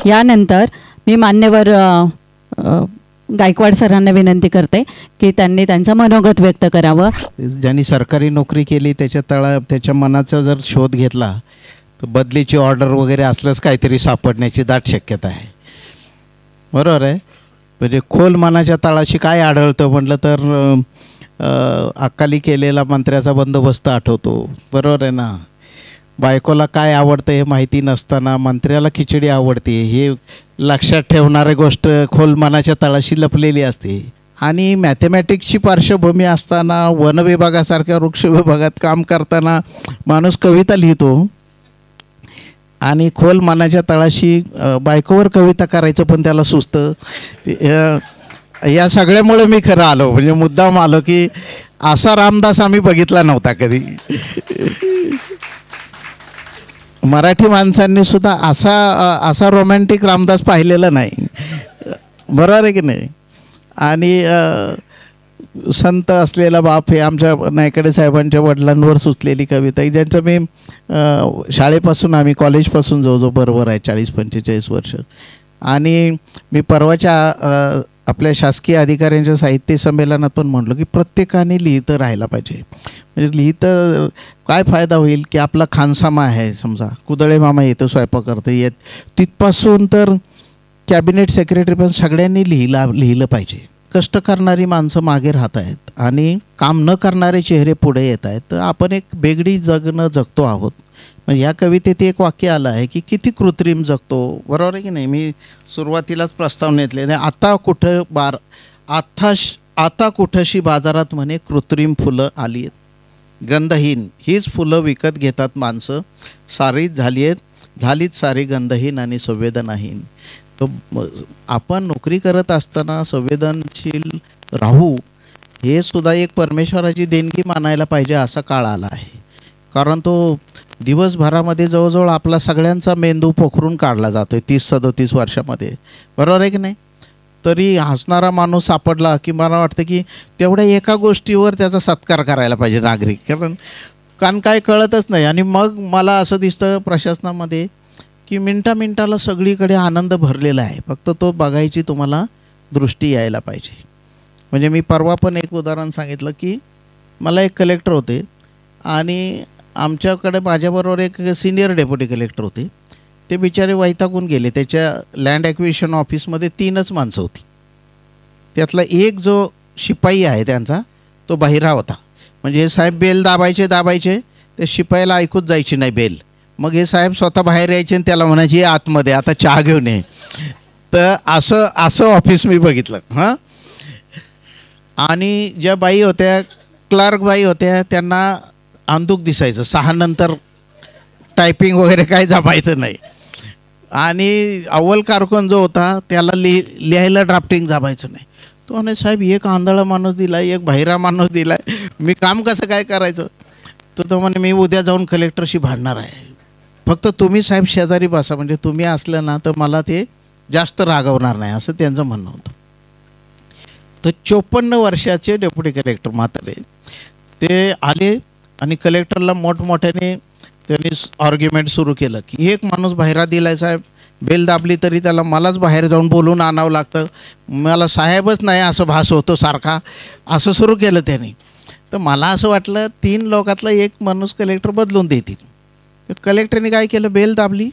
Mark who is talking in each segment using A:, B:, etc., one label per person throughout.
A: यानंतर मी मान्यवर गायकवाड सरांना विनंती करते की त्यांनी त्यांचं मनोगत व्यक्त करावं.
B: ज्यांनी सरकारी नोकरी केली त्याच्या मनाचा जर शोध घेतला तर बदलीची ऑर्डर वगैरे असल्यास काहीतरी सापडण्याची दाट शक्यता आहे. बरोबर आहे. म्हणजे खोल मनाच्या तळाशी काय आढळतं म्हटलं तर अकाली केलेला मंत्र्याचा बंदोबस्त आठवतो. बरोबर आहे ना. बायकोला काय आवडतं हे माहिती नसताना मंत्र्याला खिचडी आवडते हे लक्षात ठेवणारी गोष्ट खोल मनाच्या तळाशी लपलेली असते. आणि मॅथमॅटिक्सची पार्श्वभूमी असताना वन विभागासारख्या वृक्ष विभागात काम करताना माणूस कविता लिहितो आणि खोल मनाच्या तळाशी बायकोवर कविता करायचं पण त्याला सुचतं. या सगळ्यामुळे मी खरं आलो, म्हणजे मुद्दाम आलो की असा रामदास आम्ही बघितला नव्हता कधी. मराठी माणसांनी सुद्धा असा रोमॅन्टिक रामदास पाहिलेला नाही. बरोबर आहे की नाही. आणि संत असलेला बाप हे आमच्या नायकडे साहेबांच्या वडिलांवर सुचलेली कविता आहे, ज्यांचं मी शाळेपासून आम्ही कॉलेजपासून जवळजवळ बरोबर आहे 40-45 वर्ष. आणि मी परवाच्या आपल्या शासकीय अधिकाऱ्यांच्या साहित्य संमेलनात पण म्हटलं की प्रत्येकाने लिहितं राहायला पाहिजे. म्हणजे लिहितं काय फायदा होईल की आपला खानसामा आहे, समजा कुदळे मामा येतं स्वयंपाक करतं येत तिथपासून तर कॅबिनेट सेक्रेटरी पण सगळ्यांनी लिहिलं पाहिजे. कष्ट करणारी माणसं मागे राहत आहेत आणि काम न करणारे चेहरे पुढे येत आहेत. तर आपण एक वेगळी जगणं जगतो आहोत. म्हणजे ह्या कवितेत एक वाक्य आलं आहे की किती कृत्रिम जगतो. बरोबर आहे की नाही. मी सुरुवातीलाच प्रस्तावना घेतले नाही. आता कुठंशी बाजारात म्हणे कृत्रिम फुलं आली आहेत, गंधहीन हीच फुलं विकत घेतात माणसं, झालीच सारी गंधहीन आणि संवेदनाहीन. तर आपण नोकरी करत असताना संवेदनशील राहू हे सुद्धा एक परमेश्वराची देणगी मानायला पाहिजे असा काळ आला आहे. कारण तो दिवसभरामध्ये जवळजवळ आपला सगळ्यांचा मेंदू पोखरून काढला जातो 30-37 वर्षामध्ये. बरोबर आहे की नाही. तरी हसणारा माणूस सापडला की मला वाटतं की तेवढ्या एका गोष्टीवर त्याचा सत्कार करायला पाहिजे नागरिक. कारण काय कळतच नाही. आणि मग मला असं दिसतं प्रशासनामध्ये की मिनटाला सगळीकडे आनंद भरलेला आहे, फक्त तो बघायची तुम्हाला दृष्टी यायला पाहिजे. म्हणजे मी परवा पण एक उदाहरण सांगितलं की मला एक कलेक्टर होते आणि आमच्याकडे माझ्याबरोबर एक सिनियर डेप्युटी कलेक्टर होते. ते बिचारे वैतागून गेले. त्याच्या लँड ॲक्विजिशन ऑफिसमध्ये 3च माणसं होती. त्यातला एक जो शिपाई आहे त्यांचा तो बहिरा होता. म्हणजे हे साहेब बेल दाबायचे ते शिपाईला ऐकूच जायची नाही बेल. मग हे साहेब स्वतः बाहेर यायचे आणि त्याला म्हणायचे ये आतमध्ये आता चहा घेऊन ये. तर असं ऑफिस मी बघितलं. हां. आणि ज्या बाई होत्या क्लार्क बाई होत्या त्यांना अंधुक दिसायचं. 6 नंतर टायपिंग वगैरे काही जमायचं नाही. आणि अव्वल कारकून जो होता त्याला लिहायला ड्राफ्टिंग जमायचं नाही. तो म्हणे साहेब एक आंधळा माणूस दिला आहे, एक बहिरा माणूस दिला आहे, मी काम कसं काय करायचं. तर तो म्हणे मी उद्या जाऊन कलेक्टरशी भांडणार आहे, फक्त तुम्ही साहेब शेजारी बसा, म्हणजे तुम्ही असलं ना तर मला ते जास्त रागवणार नाही, असं त्यांचं म्हणणं होतं. तर 54 वर्षाचे डेप्युटी कलेक्टर म्हातारे ते आले आणि कलेक्टरला मोठमोठ्याने त्यांनी आर्ग्युमेंट सुरू केलं की एक माणूस बाहेर दिलाय साहेब, बेल दाबली तरी त्याला मलाच बाहेर जाऊन बोलून आणावं लागतं, मला साहेबच नाही असं भास होतो सारखा, असं सुरू केलं त्यांनी. तर मला असं वाटलं 3 लोकातला एक माणूस कलेक्टर बदलून देतील. तर कलेक्टरने काय केलं, बेल दाबली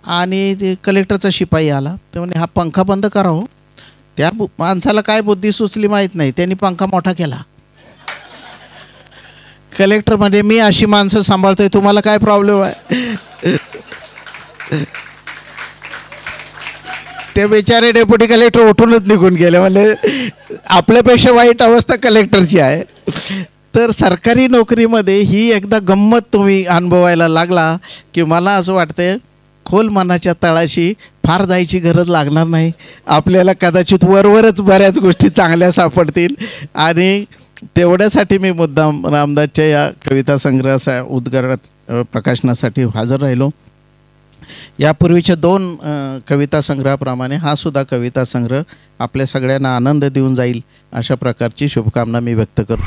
B: आणि ते कलेक्टरचा शिपाई आला. तर म्हणे हा पंखा बंद करा हो. त्या माणसाला काय बुद्धी सुचली माहीत नाही, त्यांनी पंखा मोठा केला. कलेक्टर म्हणजे मी अशी माणसं सांभाळतोय, तुम्हाला काय प्रॉब्लेम आहे. ते बेचारे डेप्युटी कलेक्टर उठूनच निघून गेले, म्हणजे आपल्यापेक्षा वाईट अवस्था कलेक्टरची आहे. तर सरकारी नोकरीमध्ये ही एकदा गंमत तुम्ही अनुभवायला लागला की मला असं वाटतं खोल मनाच्या तळाशी फार जायची गरज लागणार नाही. आपल्याला कदाचित वरवरच बऱ्याच गोष्टी चांगल्या सापडतील. आणि तेवढ्यासाठी मी मुद्दाम रामदासच्या या कविता संग्रहाचा उद्घाटन प्रकाशनासाठी हजर राहिलो. यापूर्वीच्या 2 कविता संग्रहाप्रमाणे हा सुद्धा कविता संग्रह आपल्या सगळ्यांना आनंद देऊन जाईल अशा प्रकारची शुभकामना मी व्यक्त करतो.